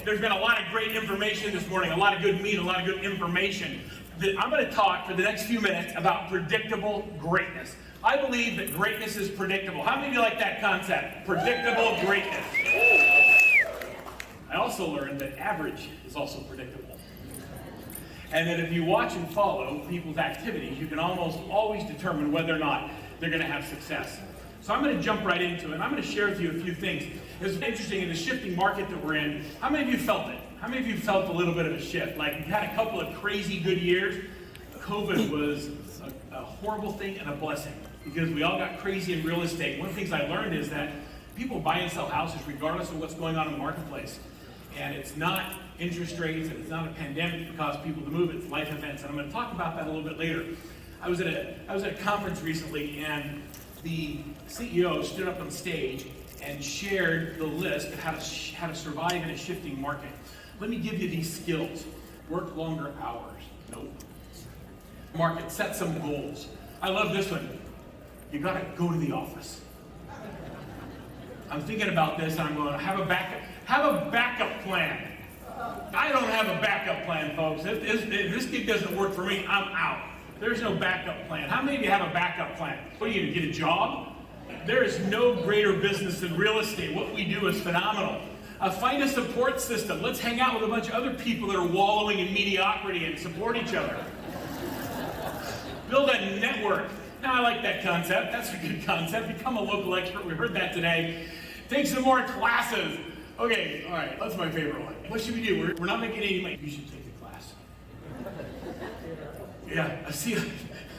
There's been a lot of great information this morning, a lot of good meat, a lot of good information. I'm going to talk for the next few minutes about predictable greatness. I believe that greatness is predictable. How many of you like that concept? Predictable greatness. I also learned that average is also predictable. And that if you watch and follow people's activities, you can almost always determine whether or not they're going to have success. So I'm going to jump right into it, and I'm going to share with you a few things. It's interesting in the shifting market that we're in. How many of you felt it? How many of you felt a little bit of a shift? Like you've had a couple of crazy good years. COVID was a horrible thing and a blessing because we all got crazy in real estate. One of the things I learned is that people buy and sell houses regardless of what's going on in the marketplace. And it's not interest rates and it's not a pandemic that caused people to move, it's life events. And I'm going to talk about that a little bit later. I was at a conference recently, and the CEO stood up on stage and shared the list of how to survive in a shifting market. Let me give you these skills. Work longer hours. Nope. Market, set some goals. I love this one. You got to go to the office. I'm thinking about this, and I'm going to have a backup plan. I don't have a backup plan, folks. If this gig doesn't work for me, I'm out. There's no backup plan. How many of you have a backup plan? What are you going to get a job? There is no greater business than real estate. What we do is phenomenal. Find a support system. Let's hang out with a bunch of other people that are wallowing in mediocrity and support each other. Build a network. Now, I like that concept. That's a good concept. Become a local expert. We heard that today. Take some more classes. Okay, all right, that's my favorite one. What should we do? We're not making any money. You should take the class. Yeah, I see.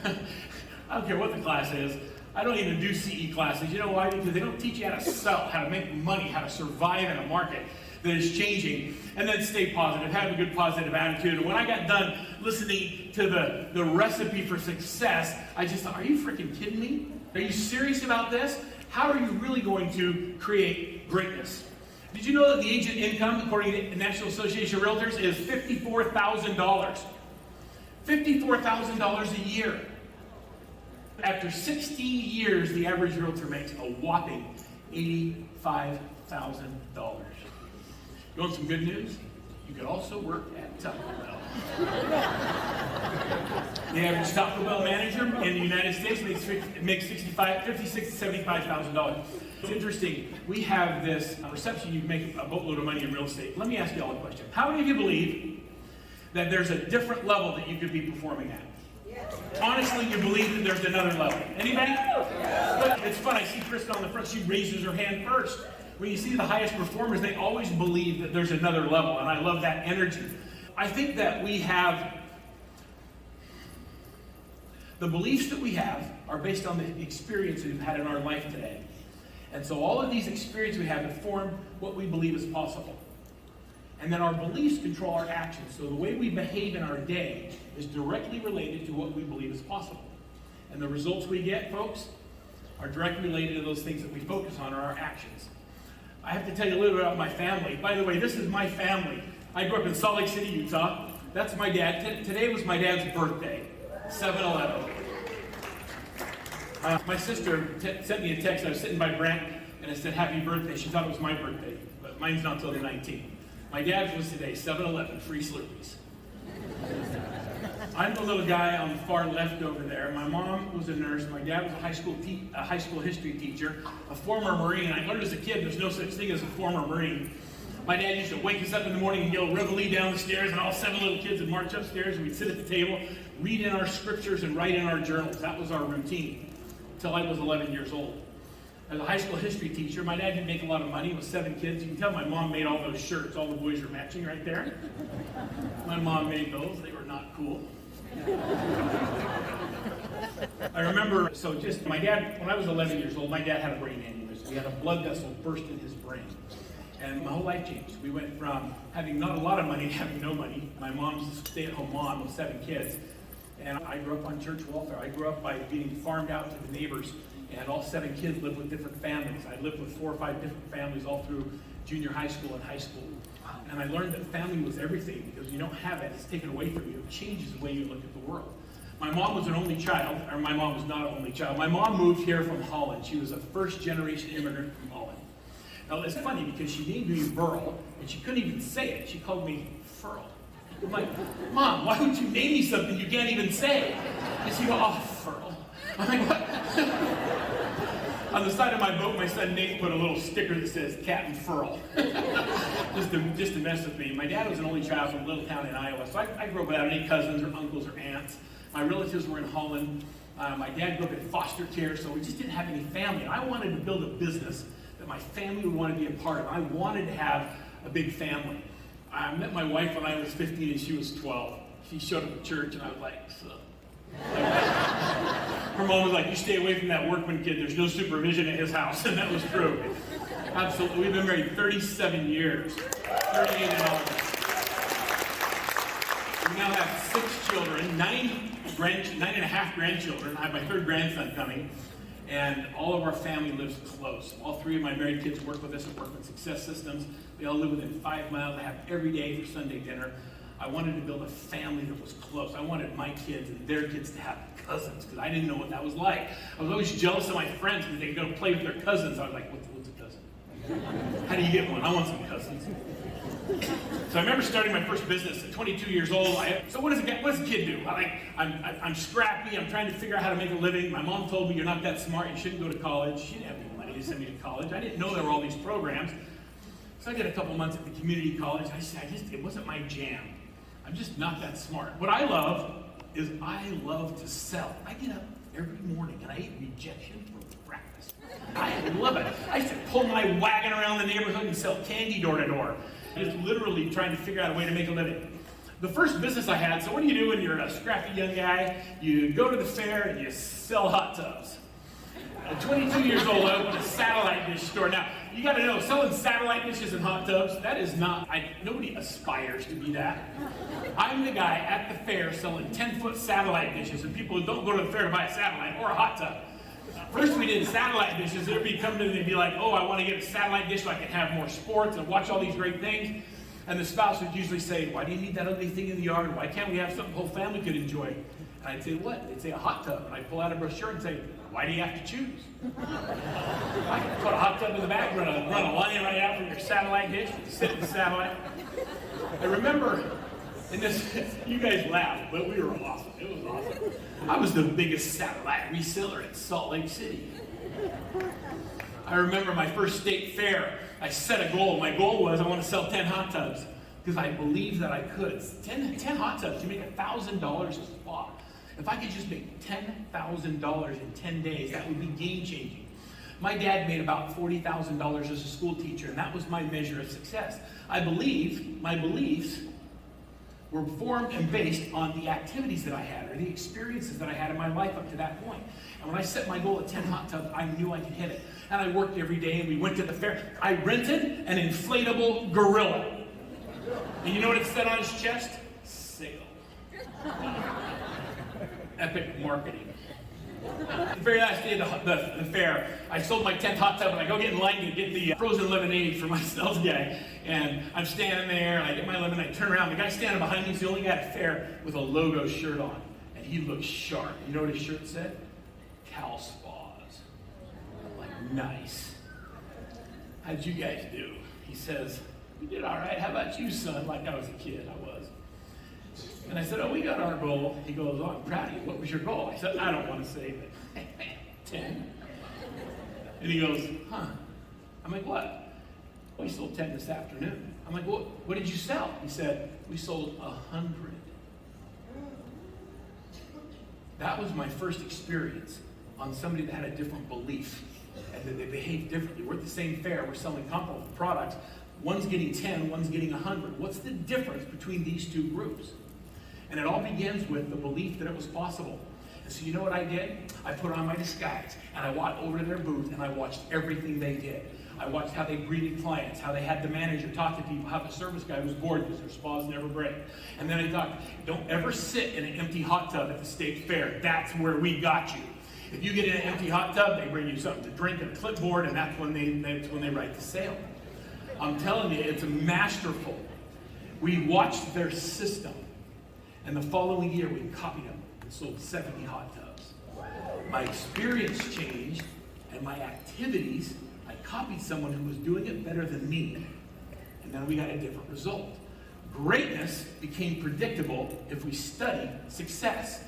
I don't care what the class is. I don't even do CE classes. You know why? Because they don't teach you how to sell, how to make money, how to survive in a market that is changing. And then stay positive, have a good positive attitude. And when I got done listening to the recipe for success, I just thought, are you freaking kidding me? Are you serious about this? How are you really going to create greatness? Did you know that the agent income, according to the National Association of Realtors, is $54,000? $54,000 a year. After 16 years, the average realtor makes a whopping $85,000. You want some good news? You could also work at Taco Bell. The average Taco Bell manager in the United States makes $56,000 to $75,000. It's interesting. We have this perception you can make a boatload of money in real estate. Let me ask you all a question. How many of you believe that there's a different level that you could be performing at? Yes. Honestly, you believe that there's another level. Anybody? Yes. It's fun. I see Krista on the front. She raises her hand first. When you see the highest performers, they always believe that there's another level, and I love that energy. I think that we have, the beliefs that we have are based on the experience we've had in our life today. And so all of these experiences we have inform what we believe is possible. And then our beliefs control our actions. So the way we behave in our day is directly related to what we believe is possible. And the results we get, folks, are directly related to those things that we focus on, or our actions. I have to tell you a little bit about my family. By the way, this is my family. I grew up in Salt Lake City, Utah. That's my dad. Today was my dad's birthday, 7/11. My sister sent me a text. I was sitting by Brent, and it said, happy birthday. She thought it was my birthday, but mine's not until the 19th. My dad's was today, 7/11, free Slurpees. I'm the little guy on the far left over there. My mom was a nurse. My dad was a high school history teacher, a former Marine. I learned as a kid there's no such thing as a former Marine. My dad used to wake us up in the morning and yell reveille down the stairs, and all 7 little kids would march upstairs, and we'd sit at the table, read in our scriptures, and write in our journals. That was our routine until I was 11 years old. As a high school history teacher, my dad didn't make a lot of money with 7 kids. You can tell my mom made all those shirts. All the boys are matching right there. My mom made those. They were not cool. I remember, my dad, when I was 11 years old, my dad had a brain aneurysm. He had a blood vessel burst in his brain. And my whole life changed. We went from having not a lot of money to having no money. My mom's a stay-at-home mom with 7 kids. And I grew up on church welfare. I grew up by being farmed out to the neighbors. And all 7 kids lived with different families. I lived with 4 or 5 different families all through junior high school and high school. And I learned that family was everything, because you don't have it, it's taken away from you. It changes the way you look at the world. My mom was an only child, or my mom was not an only child. My mom moved here from Holland. She was a first-generation immigrant from Holland. Now, it's funny because she named me Verl, and she couldn't even say it. She called me Verl. I'm like, Mom, why would you name me something you can't even say? And she goes, oh, Verl. I'm like, what? On the side of my boat, my son Nate put a little sticker that says Captain Verl. just to mess with me. My dad was an only child from a little town in Iowa, so I grew up without any cousins or uncles or aunts. My relatives were in Holland. My dad grew up in foster care, so we just didn't have any family. I wanted to build a business that my family would want to be a part of. I wanted to have a big family. I met my wife when I was 15 and she was 12. She showed up at church and I was like, so. Her mom was like, you stay away from that Workman kid. There's no supervision at his house. And that was true. Absolutely. We've been married 37 years. 38 in August. We now have 6 children, 9.5 grandchildren. I have my third grandson coming. And all of our family lives close. All 3 of my married kids work with us at Workman Success Systems. They all live within 5 miles. I have every day for Sunday dinner. I wanted to build a family that was close. I wanted my kids and their kids to have cousins because I didn't know what that was like. I was always jealous of my friends because they could go play with their cousins. I was like, what's a cousin? How do you get one? I want some cousins. So I remember starting my first business at 22 years old. So what does a kid do? I'm scrappy. I'm trying to figure out how to make a living. My mom told me you're not that smart. You shouldn't go to college. She didn't have any money to send me to college. I didn't know there were all these programs. So I did a couple months at the community college. It wasn't my jam. I'm just not that smart. What I love is I love to sell. I get up every morning and I eat rejection for breakfast. I love it. I used to pull my wagon around the neighborhood and sell candy door to door. Just literally trying to figure out a way to make a living. The first business I had, so what do you do when you're a scrappy young guy? You go to the fair and you sell hot tubs. At 22 years old, I opened a satellite dish store. Now, you got to know, selling satellite dishes and hot tubs, that is not, nobody aspires to be that. I'm the guy at the fair selling 10-foot satellite dishes, and people don't go to the fair to buy a satellite or a hot tub. First we did satellite dishes. Everybody come to me and be like, oh, I want to get a satellite dish so I can have more sports and watch all these great things. And the spouse would usually say, why do you need that ugly thing in the yard? Why can't we have something the whole family could enjoy? And I'd say, what? They'd say a hot tub. And I'd pull out a brochure and say, why do you have to choose? I can put a hot tub in the back, run a line right out from your satellite dish, sit in the satellite. I remember, and this, you guys laughed, but we were awesome. It was awesome. I was the biggest satellite reseller in Salt Lake City. I remember my first state fair. I set a goal. My goal was I want to sell 10 hot tubs because I believed that I could. 10 hot tubs, you make $1,000 a spot. If I could just make $10,000 in 10 days, that would be game-changing. My dad made about $40,000 as a school teacher, and that was my measure of success. I believe my beliefs were formed and based on the activities that I had or the experiences that I had in my life up to that point. And when I set my goal at 10 hot tubs, I knew I could hit it. And I worked every day, and we went to the fair. I rented an inflatable gorilla. And you know what it said on his chest? Sale. Epic marketing. The very last day of the fair, I sold my 10th hot tub, and I go get in line to get the frozen lemonade for my sales guy. And I'm standing there, and I get my lemonade, I turn around, the guy standing behind me is the only guy at the fair with a logo shirt on. And he looked sharp. You know what his shirt said? Cal Spas. I'm like, nice. How'd you guys do? He says, we did all right. How about you, son? Like I was a kid. I was. And I said, oh, we got our goal. He goes, oh, I'm proud of you. What was your goal? I said, I don't want to say, but 10. And he goes, huh. I'm like, what? We sold 10 this afternoon. I'm like, what did you sell? He said, we sold 100. That was my first experience on somebody that had a different belief and that they behaved differently. We're at the same fair. We're selling comparable products. One's getting 10, one's getting 100. What's the difference between these two groups? And it all begins with the belief that it was possible. And so you know what I did? I put on my disguise, and I walked over to their booth, and I watched everything they did. I watched how they greeted clients, how they had the manager talk to people, how the service guy was bored because their spas never break. And then I thought, don't ever sit in an empty hot tub at the state fair. That's where we got you. If you get in an empty hot tub, they bring you something to drink and a clipboard, and that's when they write the sale. I'm telling you, it's masterful. We watched their system. And the following year, we copied them and sold 70 hot tubs. My experience changed, and my activities, I copied someone who was doing it better than me, and then we got a different result. Greatness became predictable if we studied success.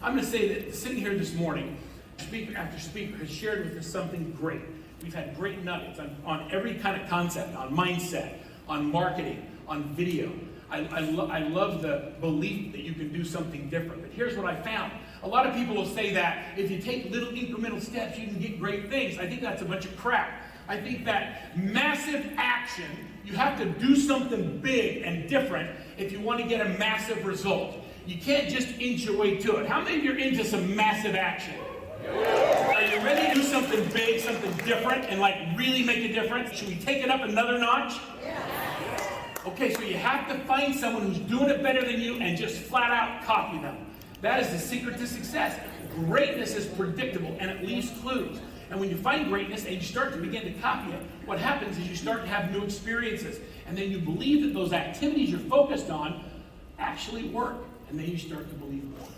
I'm going to say that sitting here this morning, speaker after speaker has shared with us something great. We've had great nuggets on every kind of concept, on mindset, on marketing, on video. I love the belief that you can do something different. But here's what I found. A lot of people will say that if you take little incremental steps, you can get great things. I think that's a bunch of crap. I think that massive action, you have to do something big and different if you want to get a massive result. You can't just inch your way to it. How many of you are into some massive action? Are you ready to do something big, something different, and like really make a difference? Should we take it up another notch? Okay, so you have to find someone who's doing it better than you and just flat out copy them. That is the secret to success. Greatness is predictable and it leaves clues. And when you find greatness and you start to begin to copy it, what happens is you start to have new experiences. And then you believe that those activities you're focused on actually work. And then you start to believe more.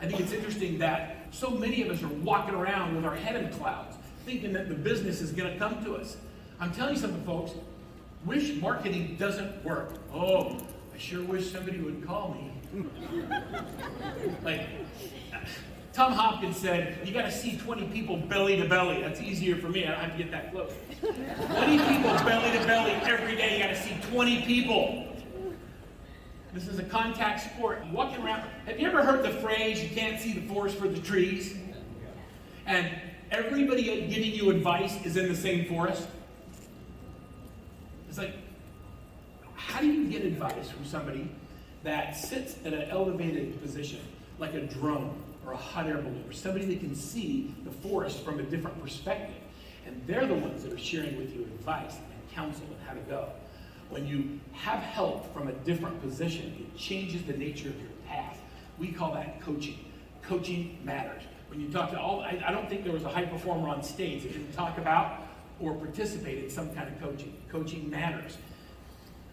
I think it's interesting that so many of us are walking around with our head in clouds, thinking that the business is going to come to us. I'm telling you something, folks. Wish marketing doesn't work. Oh, I sure wish somebody would call me. Like, Tom Hopkins said, you got to see 20 people belly to belly. That's easier for me. I don't have to get that close. 20 people belly to belly every day. You got to see 20 people. This is a contact sport. Walking around. Have you ever heard the phrase, you can't see the forest for the trees? And everybody giving you advice is in the same forest? It's like, how do you get advice from somebody that sits at an elevated position, like a drone or a hot air balloon, or somebody that can see the forest from a different perspective? And they're the ones that are sharing with you advice and counsel on how to go. When you have help from a different position, it changes the nature of your path. We call that coaching. Coaching matters. When you talk to I don't think there was a high performer on stage that didn't talk about or participate in some kind of coaching. Coaching matters.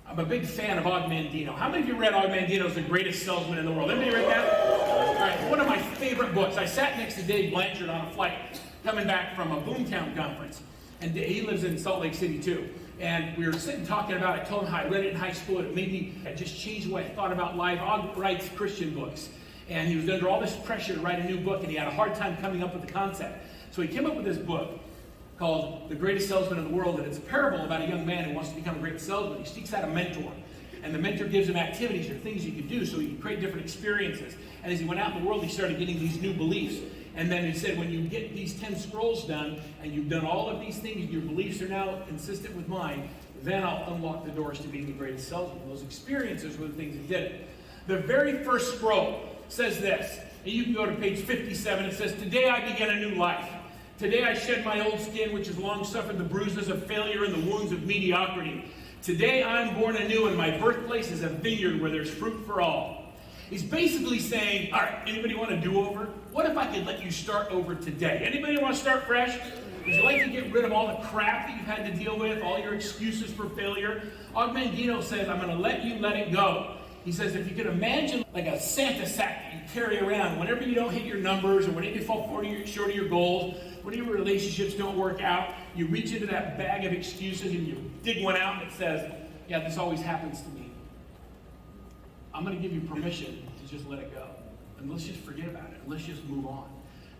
I'm a big fan of Mandino. How many of you read Mandino's The Greatest Salesman in the World? Anybody read that? All right, one of my favorite books. I sat next to Dave Blanchard on a flight coming back from a Boomtown conference. And he lives in Salt Lake City too. And we were sitting talking about it. I told him how I read it in high school. It made me just change the way I thought about life. Og writes Christian books. And he was under all this pressure to write a new book, and he had a hard time coming up with the concept. So he came up with this book called The Greatest Salesman in the World, and it's a parable about a young man who wants to become a great salesman. He seeks out a mentor, and the mentor gives him activities or things he can do so he can create different experiences. And as he went out in the world, he started getting these new beliefs. And then he said, when you get these 10 scrolls done, and you've done all of these things, and your beliefs are now consistent with mine, then I'll unlock the doors to being the greatest salesman. Those experiences were the things that did it. The very first scroll says this, and you can go to page 57, it says, today I begin a new life. Today I shed my old skin, which has long suffered the bruises of failure and the wounds of mediocrity. Today I'm born anew, and my birthplace is a vineyard where there's fruit for all. He's basically saying, all right, anybody want a do-over? What if I could let you start over today? Anybody want to start fresh? Would you like to get rid of all the crap that you've had to deal with, all your excuses for failure? Mandino says, I'm going to let it go. He says, if you could imagine like a Santa sack that you carry around, whenever you don't hit your numbers, or whenever you fall short of your goals, whenever your relationships don't work out, you reach into that bag of excuses and you dig one out and it says, yeah, this always happens to me. I'm going to give you permission to just let it go. And let's just forget about it. Let's just move on.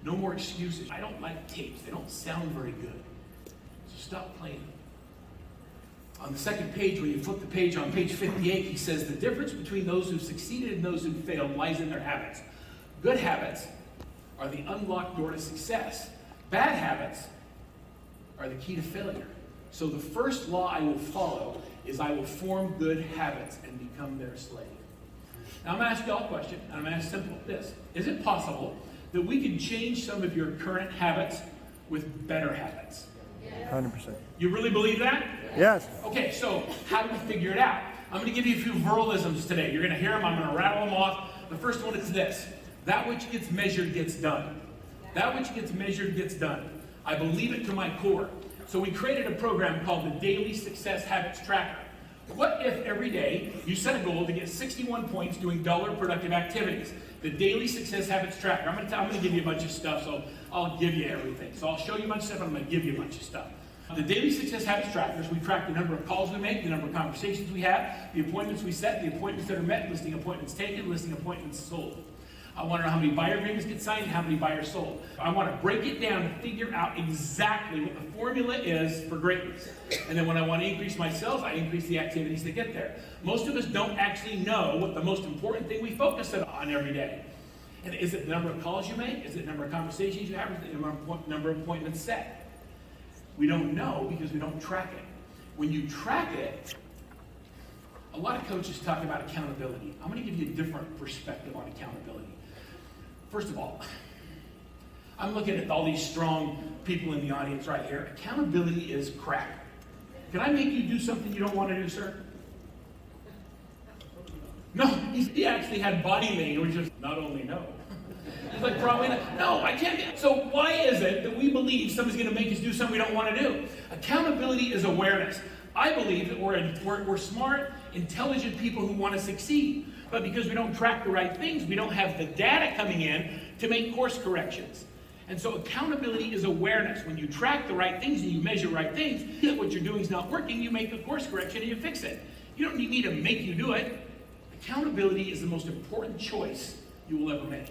No more excuses. I don't like tapes. They don't sound very good. So stop playing them. On the second page, when you flip the page on page 58, he says, the difference between those who succeeded and those who failed lies in their habits. Good habits are the unlocked door to success. Bad habits are the key to failure. So the first law I will follow is I will form good habits and become their slave. Now I'm going to ask you all a question, and I'm going to ask simple this. Is it possible that we can change some of your current habits with better habits? 100%. You really believe that? Yes. Okay, so how do we figure it out? I'm going to give you a few Verlisms today. You're going to hear them. I'm going to rattle them off. The first one is this. That which gets measured gets done. That which gets measured gets done. I believe it to my core. So we created a program called the Daily Success Habits Tracker. What if every day you set a goal to get 61 points doing dollar productive activities? The Daily Success Habits Tracker. I'm going to give you a bunch of stuff, so I'll give you everything. So I'll show you a bunch of stuff, and I'm going to give you a bunch of stuff. The daily success habits trackers, we track the number of calls we make, the number of conversations we have, the appointments we set, the appointments that are met, listing appointments taken, listing appointments sold. I want to know how many buyer agreements get signed and how many buyers sold. I want to break it down and figure out exactly what the formula is for greatness. And then when I want to increase my sales, I increase the activities that get there. Most of us don't actually know what the most important thing we focus on every day. And is it the number of calls you make? Is it the number of conversations you have? Is it the number of appointments set? We don't know because we don't track it. When you track it, a lot of coaches talk about accountability. I'm going to give you a different perspective on accountability. First of all, I'm looking at all these strong people in the audience right here. Accountability is crap. Can I make you do something you don't want to do, sir? No, he actually had body language of not only no. He's like, probably not. No, I can't. So why is it that we believe somebody's going to make us do something we don't want to do? Accountability is awareness. I believe that we're smart, intelligent people who want to succeed. But because we don't track the right things, we don't have the data coming in to make course corrections. And so accountability is awareness. When you track the right things and you measure right things, if what you're doing is not working, you make a course correction and you fix it. You don't need me to make you do it. Accountability is the most important choice you will ever make.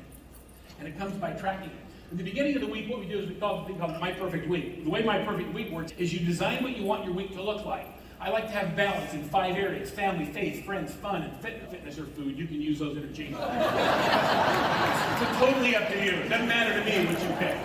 And it comes by tracking it. In the beginning of the week, what we do is we call the thing called My Perfect Week. The way My Perfect Week works is you design what you want your week to look like. I like to have balance in 5 areas: family, faith, friends, fun, and fitness or food. You can use those interchangeably. It's totally up to you. It doesn't matter to me what you pick.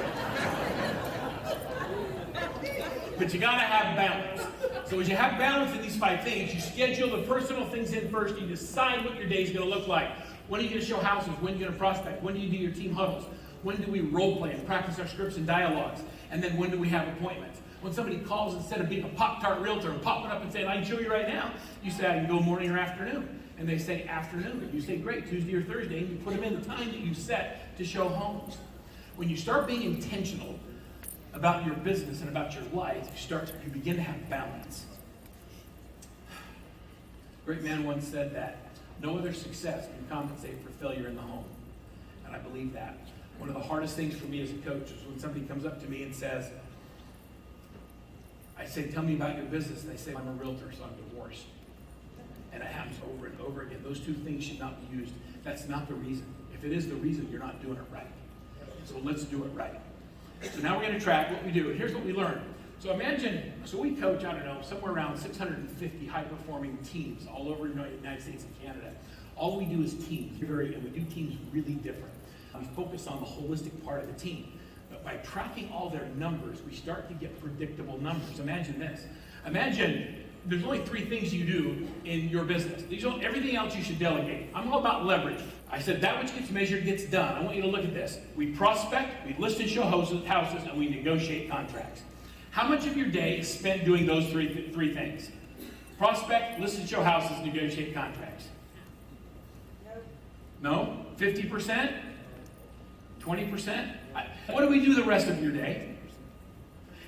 But you gotta have balance. So as you have balance in these 5 things, you schedule the personal things in first. You decide what your day is gonna look like. When are you gonna show houses? When are you gonna prospect? When do you do your team huddles? When do we role play and practice our scripts and dialogues? And then when do we have appointments? When somebody calls, instead of being a Pop-Tart realtor and popping up and saying, I can show you right now, you say, I can go morning or afternoon. And they say afternoon. You say, great, Tuesday or Thursday, and you put them in the time that you set to show homes. When you start being intentional about your business and about your life, you begin to have balance. A great man once said that no other success can compensate for failure in the home. And I believe that. One of the hardest things for me as a coach is when somebody comes up to me and says, I say, tell me about your business. And they say, I'm a realtor, so I'm divorced. And it happens over and over again. Those 2 things should not be used. That's not the reason. If it is the reason, you're not doing it right. So let's do it right. So now we're going to track what we do. And here's what we learn. So imagine, we coach, I don't know, somewhere around 650 high-performing teams all over the United States and Canada. All we do is teams. And we do teams really different. We focus on the holistic part of the team. But by tracking all their numbers, we start to get predictable numbers. Imagine this. Imagine there's only 3 things you do in your business. Everything else you should delegate. I'm all about leverage. I said that which gets measured gets done. I want you to look at this. We prospect, we list and show houses, and we negotiate contracts. How much of your day is spent doing those three things? Prospect, list and show houses, negotiate contracts. No? 50%? 20%? What do we do the rest of your day?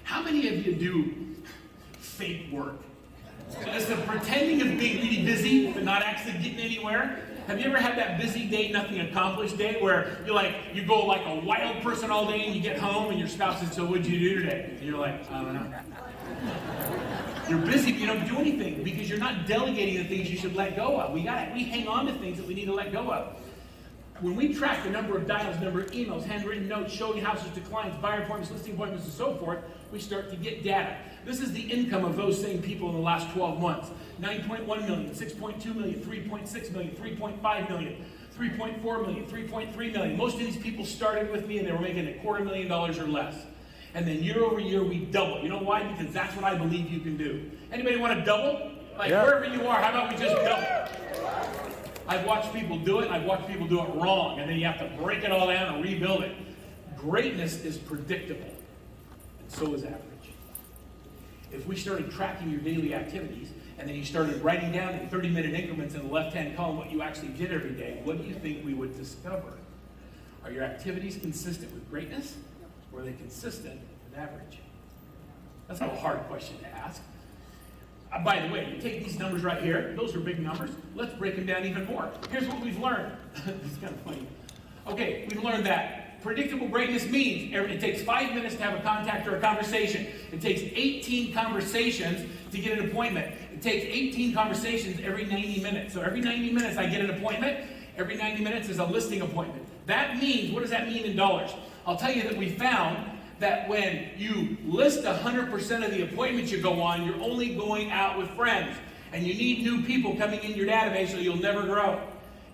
How many of you do fake work? It's the pretending of being really busy but not actually getting anywhere. Have you ever had that busy day, nothing accomplished day where you go like a wild person all day and you get home and your spouse says, so what'd you do today? And you're like, I don't know. You're busy, but you don't do anything because you're not delegating the things you should let go of. We hang on to things that we need to let go of. When we track the number of dials, number of emails, handwritten notes, showing houses to clients, buyer appointments, listing appointments, and so forth, we start to get data. This is the income of those same people in the last 12 months. 9.1 million, 6.2 million, 3.6 million, 3.5 million, 3.4 million, 3.3 million. Most of these people started with me and they were making $250,000 or less. And then year over year, we double. You know why? Because that's what I believe you can do. Anybody want to double? Wherever you are, how about we just double? I've watched people do it, and I've watched people do it wrong, and then you have to break it all down and rebuild it. Greatness is predictable, and so is average. If we started tracking your daily activities, and then you started writing down in 30-minute increments in the left-hand column what you actually did every day, what do you think we would discover? Are your activities consistent with greatness, or are they consistent with average? That's not a hard question to ask. By the way, you take these numbers right here. Those are big numbers. Let's break them down even more. Here's what we've learned. This is kind of funny. Okay, we've learned that Predictable greatness means it takes 5 minutes to have a contact or a conversation. It takes 18 conversations to get an appointment. It takes 18 conversations every 90 minutes. So every 90 minutes I get an appointment. Every 90 minutes is a listing appointment. That means, what does that mean in dollars? I'll tell you that we found that when you list 100% of the appointments you go on, you're only going out with friends. And you need new people coming in your database so you'll never grow.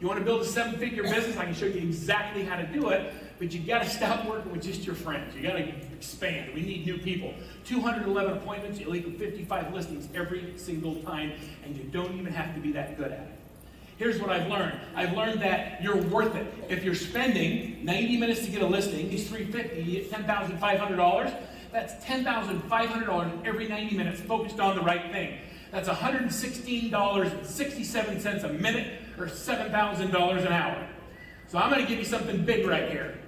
You want to build a 7-figure business, I can show you exactly how to do it, but you got to stop working with just your friends. You got to expand. We need new people. 211 appointments, you'll equal 55 listings every single time, and you don't even have to be that good at it. Here's what I've learned. I've learned that you're worth it. If you're spending 90 minutes to get a listing, these $350, you get $10,500. That's $10,500 every 90 minutes focused on the right thing. That's $116.67 a minute, or $7,000 an hour. So I'm going to give you something big right here.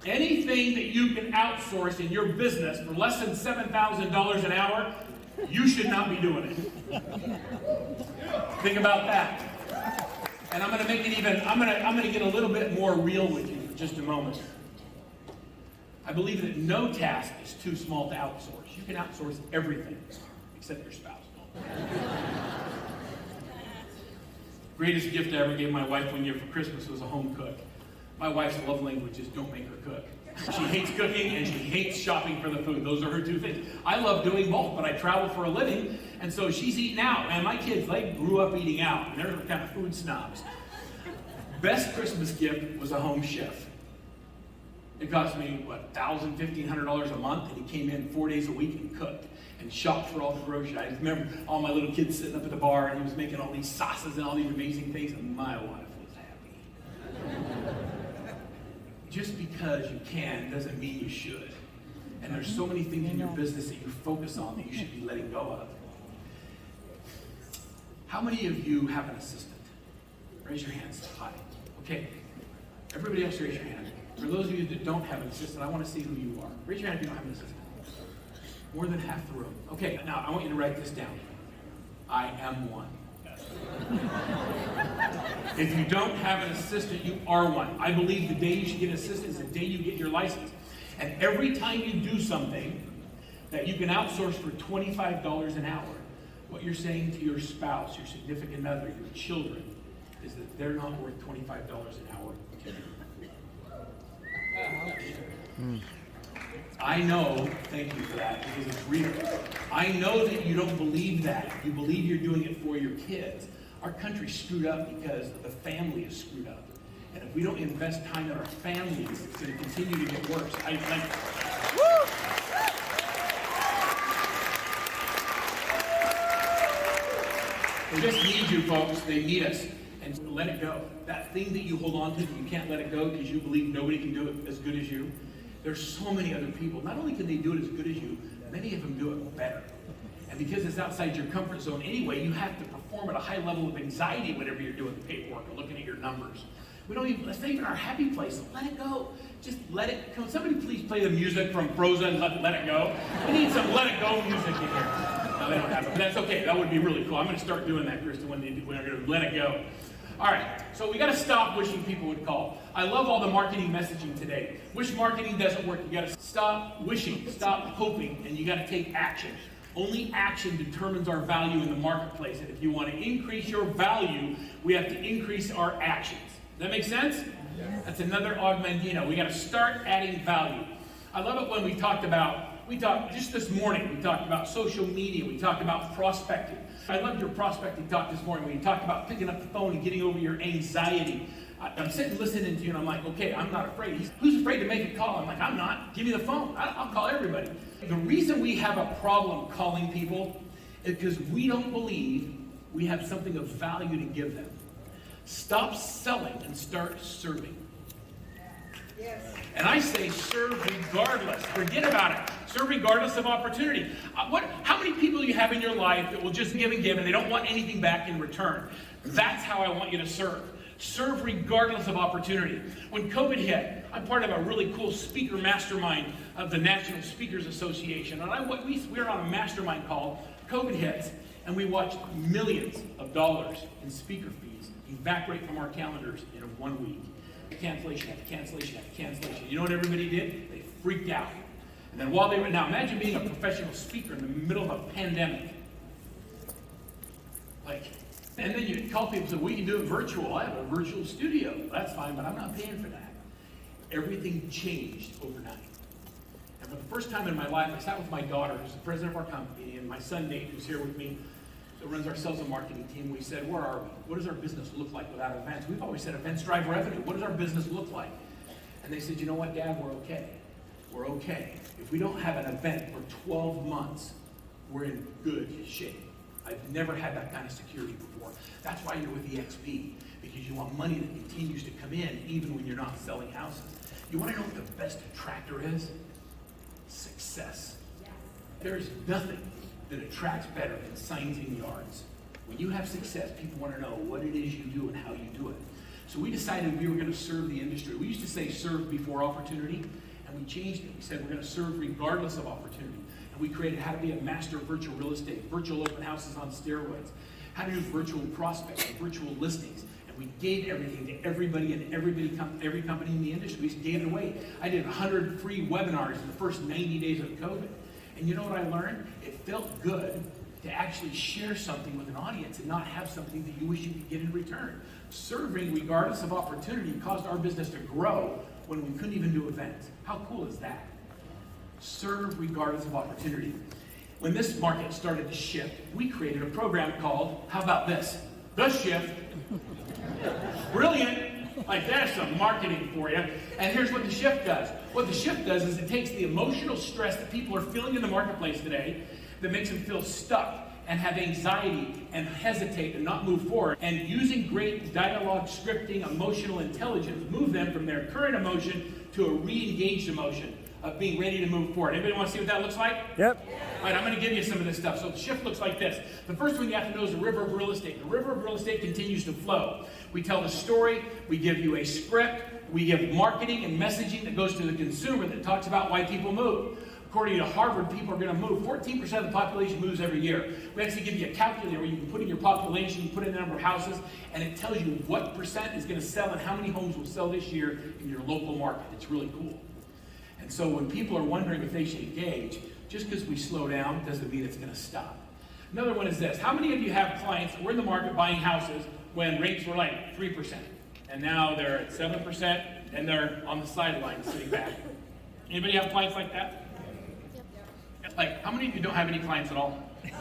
Anything that you can outsource in your business for less than $7,000 an hour, you should not be doing it. Think about that. And I'm going to make it even, I'm going to get a little bit more real with you for just a moment. I believe that no task is too small to outsource. You can outsource everything except your spouse. Greatest gift I ever gave my wife one year for Christmas was a home cook. My wife's love language is don't make her cook. She hates cooking and she hates shopping for the food. Those are her two things. I love doing both, but I travel for a living, and so she's eating out. And my kids, they grew up eating out, and they're kind of food snobs. Best Christmas gift was a home chef. It cost me, what, $1,000, $1,500 a month, and he came in 4 days a week and cooked and shopped for all the groceries. I remember all my little kids sitting up at the bar, and he was making all these sauces and all these amazing things, and my wife was happy. Just because you can doesn't mean you should. And there's so many things in your business that you focus on that you should be letting go of. How many of you have an assistant? Raise your hands high. Okay. Everybody else raise your hand. For those of you that don't have an assistant, I want to see who you are. Raise your hand if you don't have an assistant. More than half the room. Okay, now I want you to write this down. I am one. If you don't have an assistant, you are one. I believe the day you should get an assistant is the day you get your license. And every time you do something that you can outsource for $25 an hour, what you're saying to your spouse, your significant other, your children, is that they're not worth $25 an hour to you. I know, thank you for that, because it's real. I know that you don't believe that. You believe you're doing it for your kids. Our country's screwed up because the family is screwed up. And if we don't invest time in our families, it's going to continue to get worse. They just need you, folks. They need us. And let it go. That thing that you hold on to, that you can't let it go because you believe nobody can do it as good as you. There's so many other people. Not only can they do it as good as you, many of them do it better. And because it's outside your comfort zone anyway, you have to perform at a high level of anxiety whenever you're doing the paperwork or looking at your numbers. Let's not even our happy place. Let it go. Just let it. Can somebody please play the music from Frozen, Let It Go? We need some Let It Go music in here. No, they don't have it, but that's okay. That would be really cool. I'm going to start doing that, Krista, when they're going to let it go. All right, so we got to stop wishing people would call. I love all the marketing messaging today. Wish marketing doesn't work. You got to stop wishing, stop hoping, and you got to take action. Only action determines our value in the marketplace. And if you want to increase your value, we have to increase our actions. Does that make sense? Yeah. That's another Mandino. We got to start adding value. I love it when we talked just this morning, we talked about social media. We talked about prospecting. I loved your prospecting talk this morning when you talked about picking up the phone and getting over your anxiety. I'm sitting listening to you and I'm like, okay, I'm not afraid. Who's afraid to make a call? I'm like, I'm not. Give me the phone. I'll call everybody. The reason we have a problem calling people is because we don't believe we have something of value to give them. Stop selling and start serving. Yes. And I say serve regardless. Forget about it. Serve regardless of opportunity. How many people do you have in your life that will just give and give and they don't want anything back in return? That's how I want you to serve. Serve regardless of opportunity. When COVID hit, I'm part of a really cool speaker mastermind of the National Speakers Association. And we were on a mastermind call. COVID hits, and we watched millions of dollars in speaker fees evaporate from our calendars in 1 week. cancellation after cancellation after cancellation. You know what everybody did? They freaked out. And then while they were, now imagine being a professional speaker in the middle of a pandemic. And then you call people and say, we can do it virtual. I have a virtual studio. That's fine, but I'm not paying for that. Everything changed overnight. And for the first time in my life, I sat with my daughter, who's the president of our company, and my son Nate, who's here with me, that runs our sales and marketing team. We said, where are we? What does our business look like without events? We've always said events drive revenue. What does our business look like? And they said, you know what, Dad, we're okay. We're okay. If we don't have an event for 12 months, we're in good shape. I've never had that kind of security before. That's why you're with EXP, because you want money that continues to come in even when you're not selling houses. You want to know what the best attractor is? Success. There is nothing that attracts better than signs in yards. When you have success, people want to know what it is you do and how you do it. So we decided we were going to serve the industry. We used to say serve before opportunity, and we changed it. We said we're going to serve regardless of opportunity. And we created how to be a master of virtual real estate, virtual open houses on steroids, how to do virtual prospecting, virtual listings. And we gave everything to everybody and every company in the industry. We just gave it away. I did 100 free webinars in the first 90 days of COVID. And you know what I learned? It felt good to actually share something with an audience and not have something that you wish you could get in return. Serving regardless of opportunity caused our business to grow when we couldn't even do events. How cool is that? Serve regardless of opportunity. When this market started to shift, we created a program called, how about this? The Shift. Brilliant. Like, there's some marketing for you. And here's what the Shift does. What the Shift does is it takes the emotional stress that people are feeling in the marketplace today that makes them feel stuck and have anxiety and hesitate and not move forward, and using great dialogue, scripting, emotional intelligence, move them from their current emotion to a re-engaged emotion of being ready to move forward. Anybody want to see what that looks like? Yep. All right, I'm going to give you some of this stuff. So the Shift looks like this. The first one you have to know is the river of real estate. The river of real estate continues to flow. We tell the story, we give you a script, we give marketing and messaging that goes to the consumer that talks about why people move. According to Harvard, people are going to move. 14% of the population moves every year. We actually give you a calculator where you can put in your population, you put in the number of houses, and it tells you what percent is going to sell and how many homes will sell this year in your local market. It's really cool. And so when people are wondering if they should engage, just because we slow down doesn't mean it's going to stop. Another one is this. How many of you have clients that were in the market buying houses when rates were like 3%? And now they're at 7% and they're on the sidelines sitting back. Anybody have clients like that? Like, how many of you don't have any clients at all? If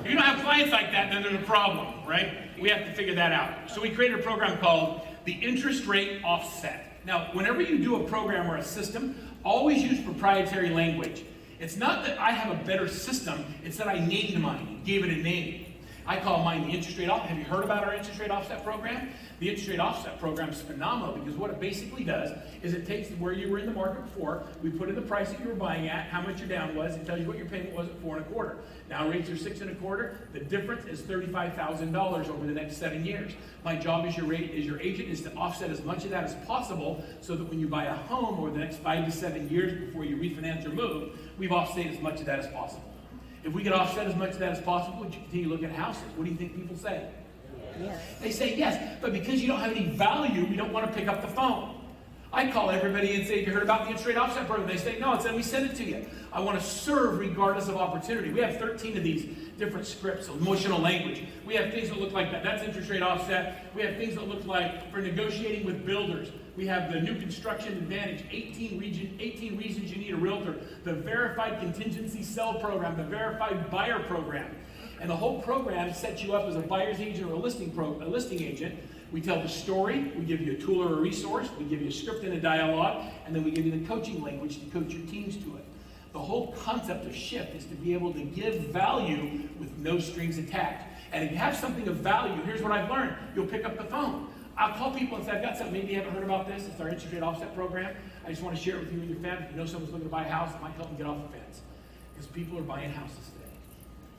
you don't have clients like that, then there's a problem, right? We have to figure that out. So we created a program called the Interest Rate Offset. Now, whenever you do a program or a system, always use proprietary language. It's not that I have a better system, it's that I named mine, gave it a name. I call mine the interest rate offset. Have you heard about our interest rate offset program? The interest rate offset program is phenomenal because what it basically does is it takes where you were in the market before, we put in the price that you were buying at, how much your down was, it tells you what your payment was at 4 1/4. Now rates are 6 1/4. The difference is $35,000 over the next 7 years. My job as your agent is to offset as much of that as possible so that when you buy a home over the next 5 to 7 years before you refinance or move, we've offset as much of that as possible. If we could offset as much of that as possible, would you continue looking at houses? What do you think people say? Yes. They say yes, but because you don't have any value, we don't want to pick up the phone. I call everybody and say, have you heard about the interest rate offset program? They say, no, it's then we send it to you. I want to serve regardless of opportunity. We have 13 of these different scripts, emotional language. We have things that look like that. That's interest rate offset. We have things that look like for negotiating with builders. We have the new construction advantage, 18 reasons you need a realtor, the verified contingency sell program, the verified buyer program. And the whole program sets you up as a buyer's agent or a listing agent. We tell the story, we give you a tool or a resource, we give you a script and a dialogue, and then we give you the coaching language to coach your teams to it. The whole concept of Shift is to be able to give value with no strings attached. And if you have something of value, here's what I've learned. You'll pick up the phone. I'll call people and say, I've got something, maybe you haven't heard about this. It's our interest rate offset program. I just want to share it with you and your family. If you know someone's looking to buy a house, it might help them get off the fence. Because people are buying houses today.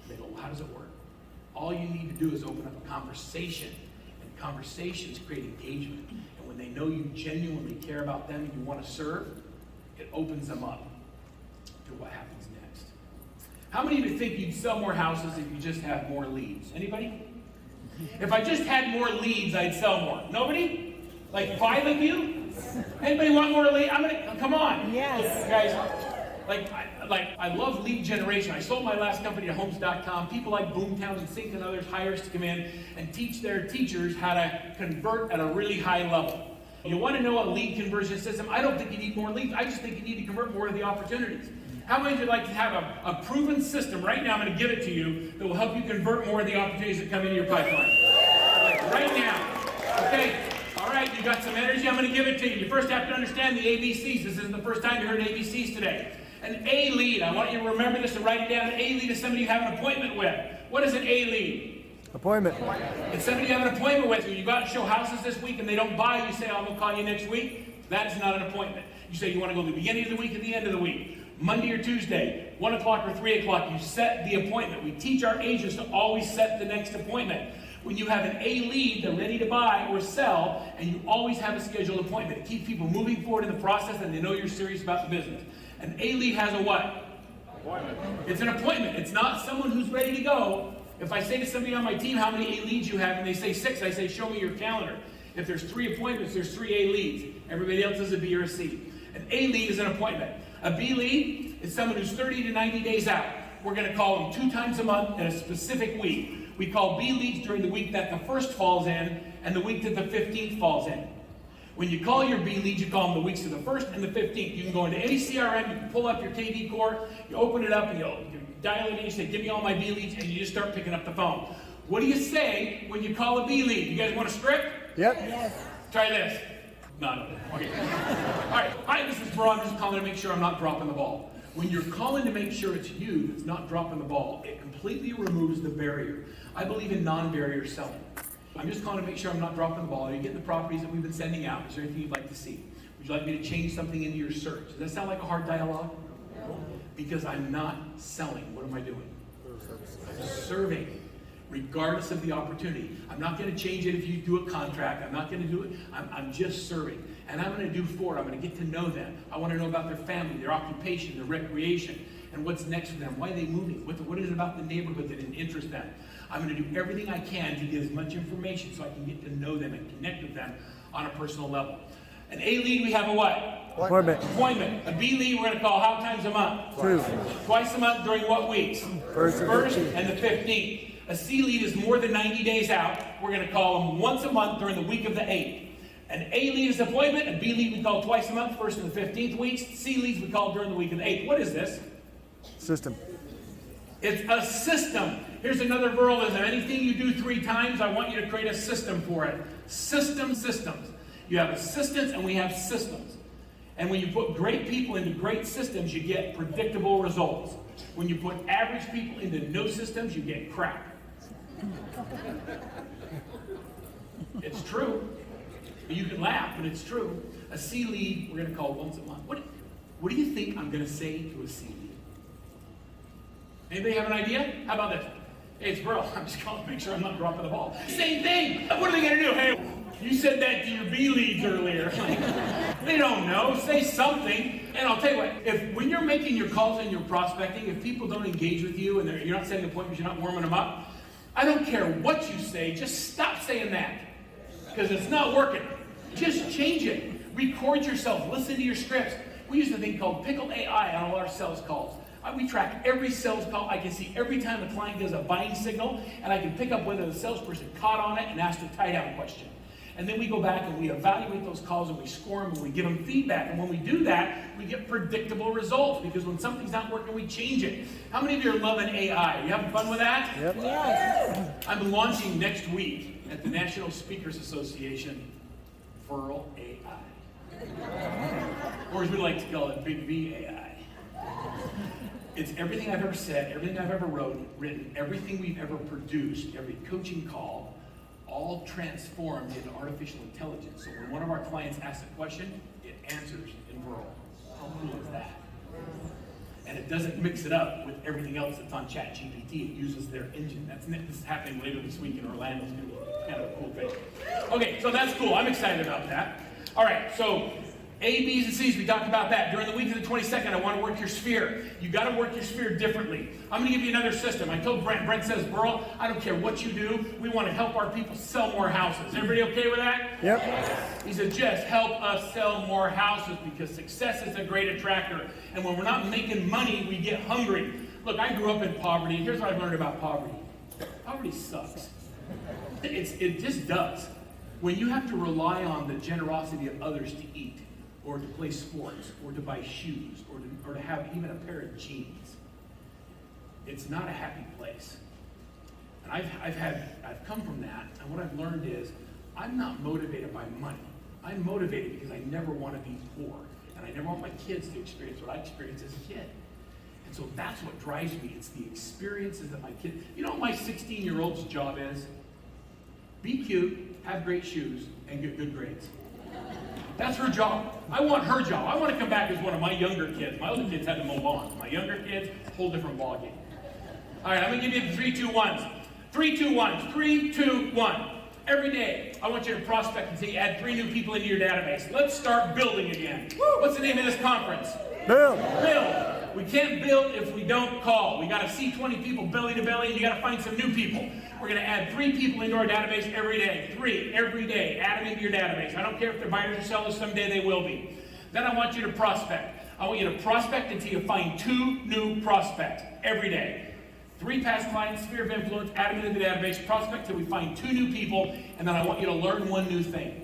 They go, well, how does it work? All you need to do is open up a conversation. And conversations create engagement. And when they know you genuinely care about them and you want to serve, it opens them up to what happens next. How many of you think you'd sell more houses if you just had more leads? Anybody? If I just had more leads, I'd sell more. Nobody? Like 5 of you? Anybody want more lead? Come on. Yes. Guys, I love lead generation. I sold my last company to Homes.com. People like Boomtown and Sync and others hire us to come in and teach their teachers how to convert at a really high level. You want to know a lead conversion system? I don't think you need more leads. I just think you need to convert more of the opportunities. How many of you would like to have a proven system? Right now, I'm going to give it to you that will help you convert more of the opportunities that come into your pipeline. Like right now. Okay. All right, you got some energy. I'm going to give it to you. You first have to understand the ABCs. This isn't the first time you heard ABCs today. An A lead. I want you to remember this and write it down. An A lead is somebody you have an appointment with. What is an A lead? Appointment. It's somebody you have an appointment with. You got to show houses this week and they don't buy. You say, I'm going to call you next week. That is not an appointment. You say you want to go to the beginning of the week or the end of the week. Monday or Tuesday, 1 o'clock or 3 o'clock, you set the appointment. We teach our agents to always set the next appointment. When you have an A lead, they're ready to buy or sell, and you always have a scheduled appointment. It keeps people moving forward in the process and they know you're serious about the business. An A lead has a what? Appointment. It's an appointment. It's not someone who's ready to go. If I say to somebody on my team, how many A leads you have, and they say 6, I say, show me your calendar. If there's 3 appointments, there's 3 A leads. Everybody else is a B or a C. An A lead is an appointment. A B lead is someone who's 30 to 90 days out. We're going to call them 2 times a month in a specific week. We call B leads during the week that the 1st falls in and the week that the 15th falls in. When you call your B leads, you call them the weeks of the 1st and the 15th. You can go into any CRM, you can pull up your KV core, you open it up and you dial it in, you say, give me all my B leads, and you just start picking up the phone. What do you say when you call a B lead? You guys want a script? Yep. Yes. Try this. None. Okay. All right. Hi, this is Verl. I'm just calling to make sure I'm not dropping the ball. When you're calling to make sure it's you that's not dropping the ball, it completely removes the barrier. I believe in non-barrier selling. I'm just calling to make sure I'm not dropping the ball. Are you getting the properties that we've been sending out? Is there anything you'd like to see? Would you like me to change something into your search? Does that sound like a hard dialogue? No. Because I'm not selling. What am I doing? I'm serving. Regardless of the opportunity. I'm not going to change it if you do a contract. I'm not going to do it. I'm just serving. And I'm going to do 4. I'm going to get to know them. I want to know about their family, their occupation, their recreation, and what's next for them. Why are they moving? What is it about the neighborhood that interests them? I'm going to do everything I can to get as much information so I can get to know them and connect with them on a personal level. An A lead, we have a what? Appointment. A B lead, we're going to call how times a month? 2. Twice a month during what weeks? First and the 15th. A C lead is more than 90 days out. We're going to call them once a month during the week of the 8th. An A lead is appointment. A B lead we call twice a month, 1st and the 15th weeks. C leads we call during the week of the 8th. What is this? System. It's a system. Here's another Verlism. Anything you do 3 times, I want you to create a system for it. Systems. You have assistants and we have systems. And when you put great people into great systems, you get predictable results. When you put average people into no systems, you get crap. It's true. You can laugh, but it's true. A C lead, we're going to call once a month. What do you think I'm going to say to a C lead? Anybody have an idea? How about this? Hey, it's Verl. I'm just calling to make sure I'm not dropping the ball. Same thing. What are they going to do? Hey, you said that to your B leads earlier. They don't know. Say something. And I'll tell you what, when you're making your calls and you're prospecting, if people don't engage with you and you're not setting appointments, you're not warming them up, I don't care what you say, just stop saying that. Because it's not working. Just change it. Record yourself. Listen to your scripts. We use a thing called Pickle AI on all our sales calls. We track every sales call. I can see every time a client does a buying signal, and I can pick up whether the salesperson caught on it and asked a tie-down question. And then we go back and we evaluate those calls and we score them and we give them feedback. And when we do that, we get predictable results because when something's not working, we change it. How many of you are loving AI? Are you having fun with that? Yep. Yes. I'm launching next week at the National Speakers Association, Verl AI. Or as we like to call it, Big V AI. It's everything I've ever said, everything I've ever written, everything we've ever produced, every coaching call, all transformed into artificial intelligence. So when one of our clients asks a question, it answers in Verl. How cool is that? And it doesn't mix it up with everything else that's on ChatGPT. It uses their engine. This is happening later this week in Orlando. It's going to be kind of a cool thing. Okay, so that's cool. I'm excited about that. All right, so A, B's, and C's, we talked about that. During the week of the 22nd, I want to work your sphere. You got to work your sphere differently. I'm going to give you another system. I told Brent says, Verl, I don't care what you do. We want to help our people sell more houses. Everybody okay with that? Yep. He said, just help us sell more houses because success is a great attractor. And when we're not making money, we get hungry. Look, I grew up in poverty. Here's what I've learned about poverty. Poverty sucks. It just does. When you have to rely on the generosity of others to eat, or to play sports, or to buy shoes, or to have even a pair of jeans, it's not a happy place. And I've come from that, and what I've learned is, I'm not motivated by money. I'm motivated because I never want to be poor, and I never want my kids to experience what I experienced as a kid. And so that's what drives me. It's the experiences that my kids. You know what my 16-year-old's job is? Be cute, have great shoes, and get good grades. That's her job. I want her job. I want to come back as one of my younger kids. My older kids had to mow lawns. My younger kids, whole different ballgame. All right, I'm going to give you 3, 2, 1s. 3, 2, 1s. 3, 2, 1. Every day, I want you to prospect until you add 3 new people into your database. Let's start building again. What's the name of this conference? Build. Build. We can't build if we don't call. We got to see 20 people belly to belly, and you got to find some new people. We're going to add 3 people into our database every day. 3 every day. Add them into your database. I don't care if they're buyers or sellers. Someday they will be. Then I want you to prospect. I want you to prospect until you find 2 new prospects every day. 3 past clients, sphere of influence, add them into the database, prospect till we find 2 new people, and then I want you to learn 1 new thing.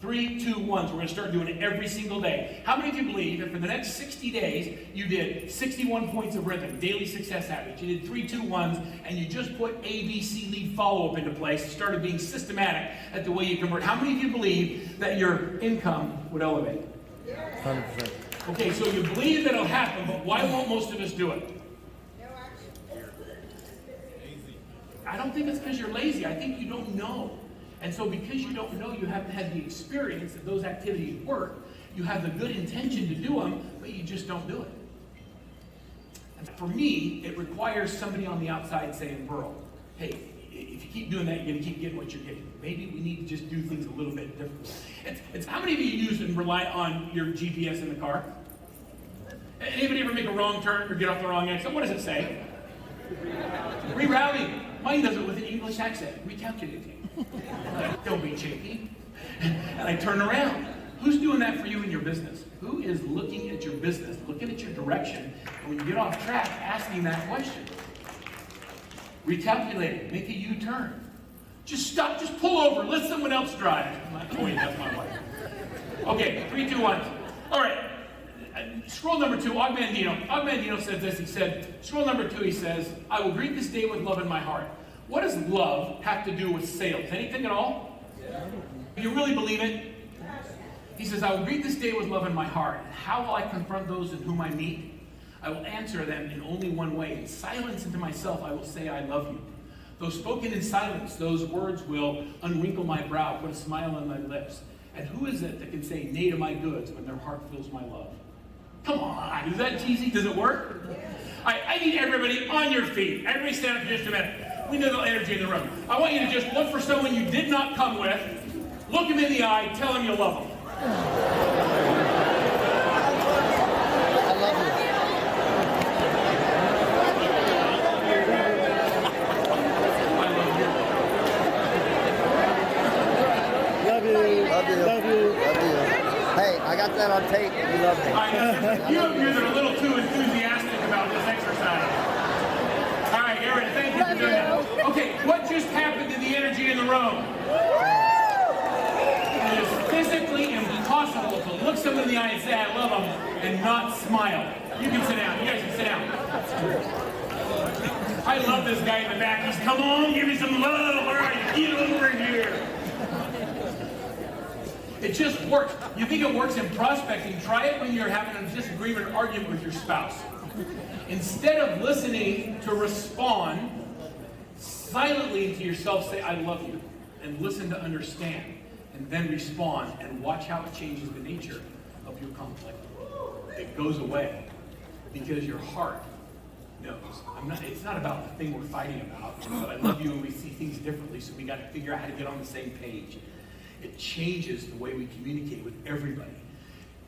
3, 2, 1s. We're going to start doing it every single day. How many of you believe that for the next 60 days, you did 61 points of rhythm, daily success habits, you did 3, 2, 1s, and you just put ABC lead follow-up into place, started being systematic at the way you convert? How many of you believe that your income would elevate? 100%. Okay, so you believe that it'll happen, but why won't most of us do it? I don't think it's because you're lazy. I think you don't know. And so because you don't know, you haven't had the experience that those activities work, you have the good intention to do them, but you just don't do it. And for me, it requires somebody on the outside saying, Verl, hey, if you keep doing that, you're going to keep getting what you're getting. Maybe we need to just do things a little bit differently. It's how many of you use and rely on your GPS in the car? Anybody ever make a wrong turn or get off the wrong exit? What does it say? Rerouting. Mine does it with an English accent. Recalculating. Don't be cheeky. And I turn around. Who's doing that for you in your business? Who is looking at your business, looking at your direction, and when you get off track, asking that question? Recalculating. Make a U-turn. Just stop. Just pull over. Let someone else drive. Oh, wait, that's my wife. Okay, 3, 2, 1. All right. Scroll number 2, Mandino. Mandino says this. He said, scroll number 2, he says, I will greet this day with love in my heart. What does love have to do with sales? Anything at all? Yeah. Do you really believe it? He says, I will greet this day with love in my heart. How will I confront those in whom I meet? I will answer them in only one way. In silence and to myself, I will say, I love you. Though spoken in silence, those words will unwrinkle my brow, put a smile on my lips. And who is it that can say nay to my goods when their heart feels my love? Come on, is that cheesy? Does it work? I need everybody on your feet. Everybody stand up for just a minute. We need a little energy in the room. I want you to just look for someone you did not come with, look them in the eye, tell them you love them. I love you. Love you. Love you. Love you. Love you. Hey, I got that on tape. You love me. You up here that are a little too enthusiastic about this exercise. All right, Aaron, thank you for doing that. Okay, what just happened to the energy in the room? It is physically impossible to look someone in the eye and say, I love them, and not smile. You can sit down. You guys can sit down. I love this guy in the back. He's, come on, give me some love. All right, get over here. It just works. You think it works in prospecting? Try it when you're having a disagreement or argument with your spouse. Instead of listening to respond, silently to yourself say, I love you, and listen to understand, and then respond, and watch how it changes the nature of your conflict. It goes away because your heart knows. It's not about the thing we're fighting about, but I love you and we see things differently, so we got to figure out how to get on the same page. It changes the way we communicate with everybody.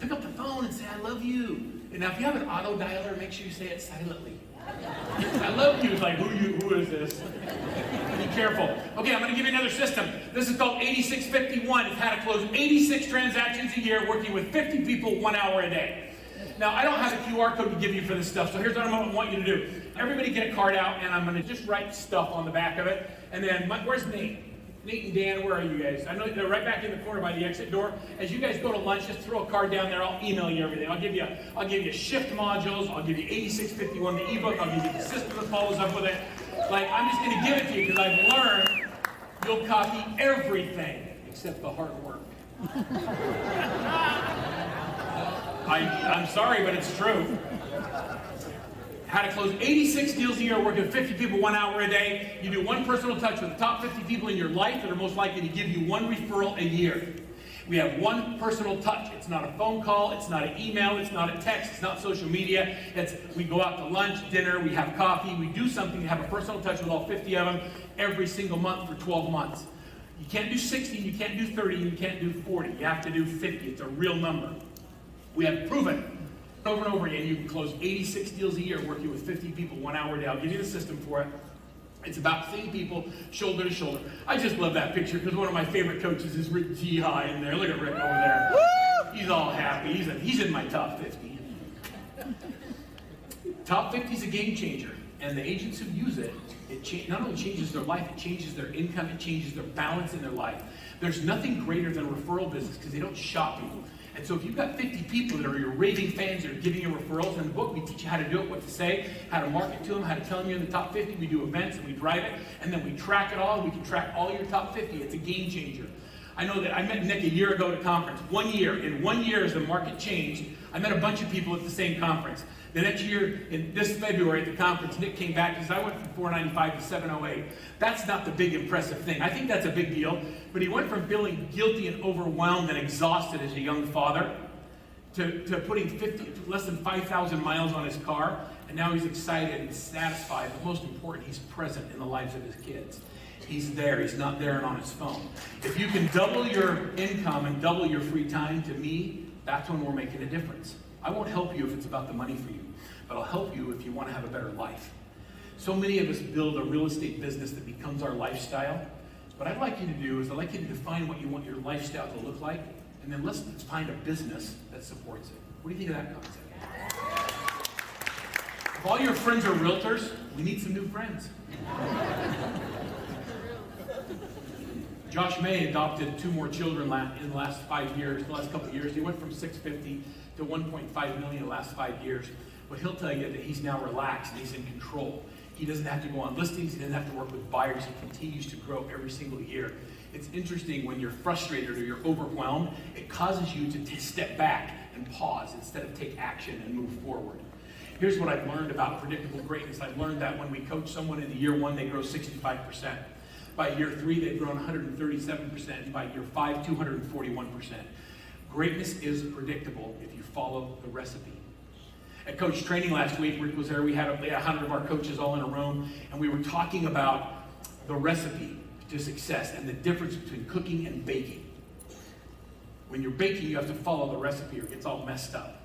Pick up the phone and say, I love you. And now if you have an auto dialer, make sure you say it silently. I love you. It's like, who is this? Be careful. Okay, I'm going to give you another system. This is called 8651. It's how to close 86 transactions a year working with 50 people 1 hour a day. Now, I don't have a QR code to give you for this stuff, so here's what I want you to do. Everybody get a card out, and I'm going to just write stuff on the back of it. And then, where's Nate? Nate and Dan, where are you guys? I know they're right back in the corner by the exit door. As you guys go to lunch, just throw a card down there. I'll email you everything. I'll give you shift modules. I'll give you 8651, the ebook. I'll give you the system that follows up with it. Like, I'm just going to give it to you because I've learned you'll copy everything except the hard work. I'm sorry, but it's true. How to close 86 deals a year, working with 50 people 1 hour a day. You do one personal touch with the top 50 people in your life that are most likely to give you one referral a year. We have one personal touch. It's not a phone call, it's not an email, it's not a text, it's not social media. We go out to lunch, dinner, we have coffee, we do something to have a personal touch with all 50 of them every single month for 12 months. You can't do 60, you can't do 30, you can't do 40. You have to do 50. It's a real number. We have proven over and over again, you can close 86 deals a year working with 50 people 1 hour a day. I'll give you the system for it. It's about seeing people shoulder to shoulder. I just love that picture because one of my favorite coaches is Rick G. High in there. Look at Rick over there. He's all happy. He's in my top 50. Top 50 is a game changer. And the agents who use it, not only changes their life, it changes their income, it changes their balance in their life. There's nothing greater than a referral business because they don't shop people. And so if you've got 50 people that are your raving fans that are giving you referrals, in the book we teach you how to do it, what to say, how to market to them, how to tell them you're in the top 50. We do events and we drive it, and then we track it all. We can track all your top 50. It's a game changer. I know that I met Nick a year ago at a conference. 1 year. In 1 year, as the market changed, I met a bunch of people at the same conference. The next year, in this February at the conference, Nick came back and said, I went from 495 to 708. That's not the big impressive thing. I think that's a big deal. But he went from feeling guilty and overwhelmed and exhausted as a young father to putting less than 5,000 miles on his car. And now he's excited and satisfied. But most important, he's present in the lives of his kids. He's there. He's not there and on his phone. If you can double your income and double your free time, to me, that's when we're making a difference. I won't help you if it's about the money for you, but I'll help you if you want to have a better life. So many of us build a real estate business that becomes our lifestyle. What I'd like you to do is I'd like you to define what you want your lifestyle to look like, and then let's find a business that supports it. What do you think of that concept? If all your friends are realtors, we need some new friends. Josh May adopted 2 more children in the last 5 years, the last couple of years. He went from 650 to 1.5 million in the last 5 years. But he'll tell you that he's now relaxed and he's in control. He doesn't have to go on listings. He doesn't have to work with buyers. He continues to grow every single year. It's interesting when you're frustrated or you're overwhelmed, it causes you to step back and pause instead of take action and move forward. Here's what I've learned about predictable greatness. I've learned that when we coach someone in the year 1, they grow 65%. By year 3, they've grown 137%. And by year 5, 241%. Greatness is predictable if you follow the recipe. At coach training last week, Rick was there. We had 100 of our coaches all in a room, and we were talking about the recipe to success and the difference between cooking and baking. When you're baking, you have to follow the recipe or it gets all messed up.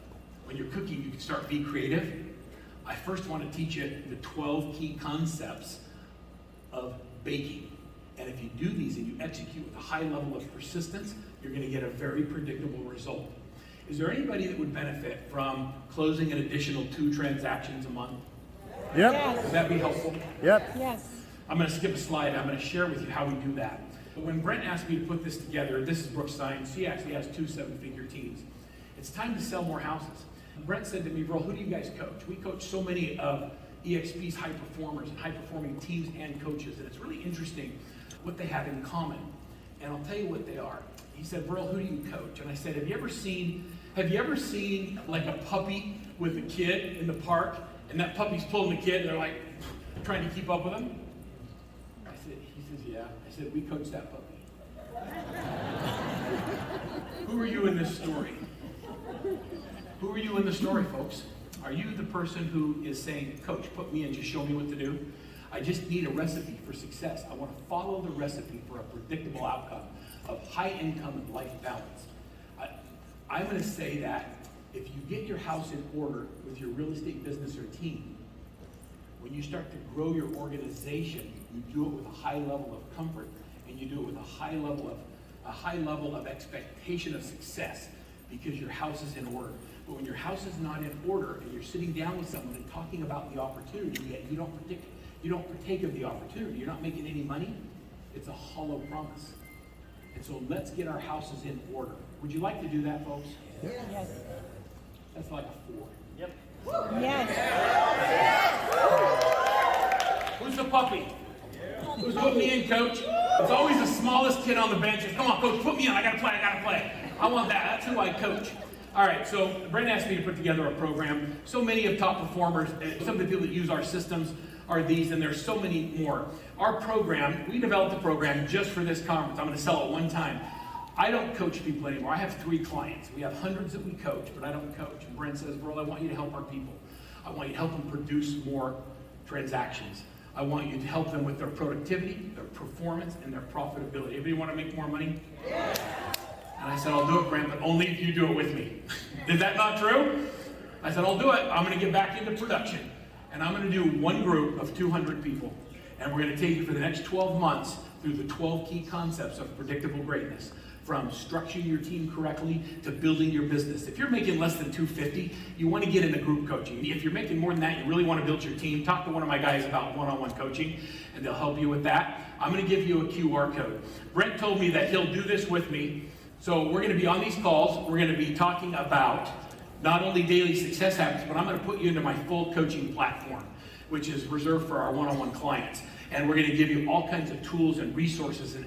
When you're cooking, you can start be creative. I first want to teach you the 12 key concepts of baking. And if you do these and you execute with a high level of persistence, you're going to get a very predictable result. Is there anybody that would benefit from closing an additional 2 transactions a month? Yep. Yes. Would that be helpful? Yep. Yes. I'm going to skip a slide. I'm going to share with you how we do that. But when Brent asked me to put this together, this is Brooke's science. She actually has 2 7-figure teams. It's time to sell more houses. Brent said to me, Verl, who do you guys coach? We coach so many of EXP's high performers and high-performing teams and coaches, and it's really interesting what they have in common. And I'll tell you what they are. He said, Verl, who do you coach? And I said, have you ever seen like a puppy with a kid in the park, and that puppy's pulling the kid, and they're like trying to keep up with him? He says, yeah. I said, we coach that puppy. Who are you in this story? Who are you in the story, folks? Are you the person who is saying, Coach, put me in, just show me what to do? I just need a recipe for success. I want to follow the recipe for a predictable outcome of high income and life balance. I'm going to say that if you get your house in order with your real estate business or team, when you start to grow your organization, you do it with a high level of comfort, and you do it with a high level of expectation of success, because your house is in order. But when your house is not in order, and you're sitting down with someone and talking about the opportunity, yet you don't partake of the opportunity, you're not making any money, it's a hollow promise. And so let's get our houses in order. Would you like to do that, folks? Yes. That's like a 4. Yep. Yes. Who's the puppy? Who's putting me in, coach? It's always the smallest kid on the benches. Come on, coach, put me in. I gotta play. I want that. That's who I coach. All right, so Brent asked me to put together a program. So many of top performers, some of the people that use our systems are these, and there's so many more. Our program, we developed a program just for this conference. I'm gonna sell it one time. I don't coach people anymore. I have 3 clients. We have hundreds that we coach, but I don't coach. And Brent says, Verl, I want you to help our people. I want you to help them produce more transactions. I want you to help them with their productivity, their performance, and their profitability. Everybody want to make more money? Yeah. And I said, I'll do it, Brent, but only if you do it with me. Is that not true? I said, I'll do it. I'm going to get back into production. And I'm going to do one group of 200 people. And we're going to take you for the next 12 months through the 12 key concepts of predictable greatness. From structuring your team correctly to building your business. If you're making less than $250, you want to get into group coaching. If you're making more than that, you really want to build your team, talk to one of my guys about one-on-one coaching, and they'll help you with that. I'm going to give you a QR code. Brent told me that he'll do this with me. So we're going to be on these calls. We're going to be talking about not only daily success habits, but I'm going to put you into my full coaching platform, which is reserved for our one-on-one clients. And we're going to give you all kinds of tools and resources and